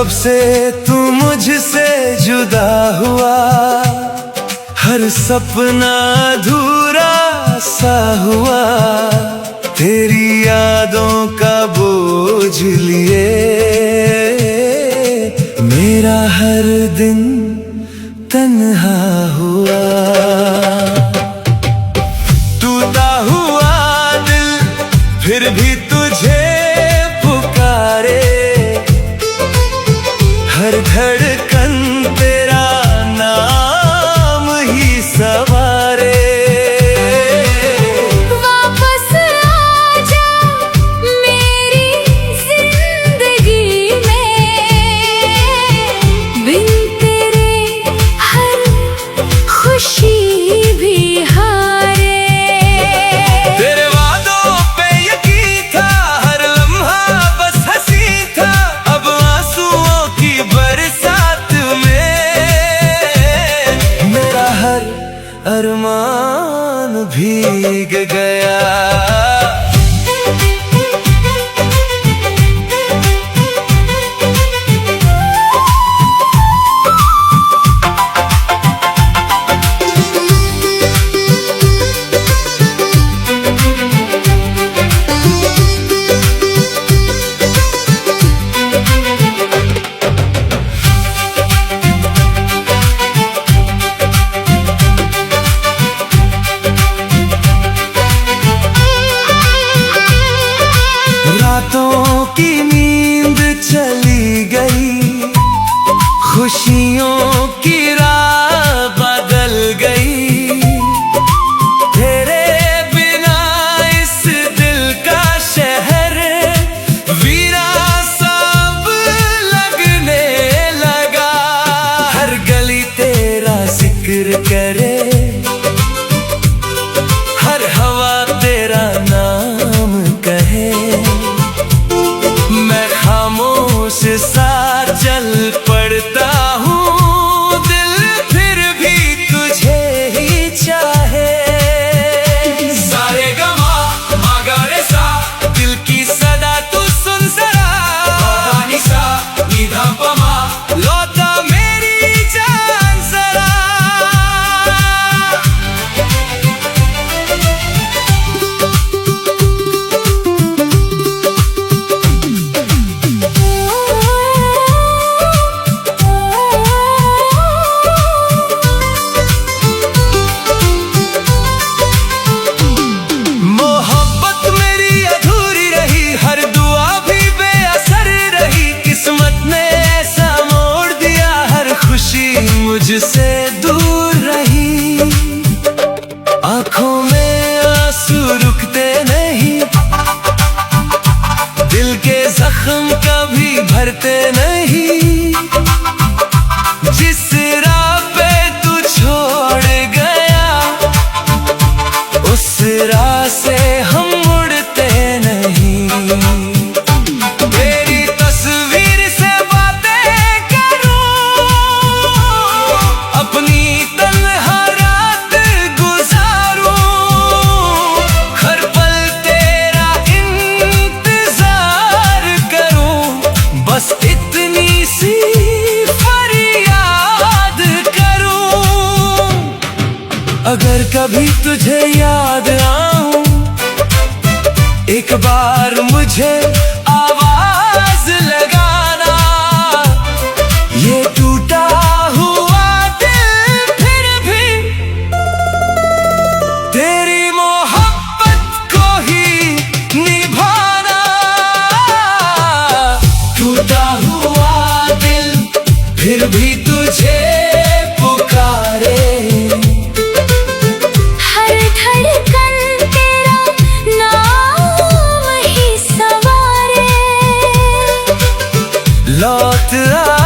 जब से तू मुझसे जुदा हुआ, हर सपना अधूरा सा हुआ। तेरी यादों का बोझ लिए मेरा हर दिन तन्हा हुआ। टूटा हुआ दिल फिर भी तुझे पुकारे, हर धड़कन तेरा नाम ही सवारे। वापस आजा मेरी जिंदगी में, बिन तेरे हर खुशी भी हारे। तेरे वादों पे यकीन था, हर लम्हा बस हंसी था। अब आंसुओं की बरसात में मेरा हर अरमान भीग गया। रातों की नींद चली गई, खुशियों की राह बदल गई। तेरे बिना इस दिल का शहर वीरा सब लगने लगा। हर गली तेरा जिक्र करे, हर हवा तेरा नाम कहे। मैं खामोश सा चल पड़ता हूँ, दिल फिर भी तुझे ही चाहे। सारे गमा मागारे सा दिल की सदा तू सुन जरा। निसा निधा पमा लौटा मेरी जान जरा। मुझसे दूर रही, आंखों में आंसू रुकते नहीं। दिल के जख्म कभी भरते नहीं। जिस राह पे तू छोड़ गया, उस राह से हम मुड़ते नहीं। बस इतनी सी फरियाद करूं, अगर कभी तुझे याद आऊं, एक बार मुझे आवाज लगाना। ये टूटा हुआ दिल फिर भी तेरी मोहब्बत को ही निभाना। टूटा हुआ दिल फिर भी तुझे पुकारे, हर धड़कन तेरा नाम ही सवारे। लौट आ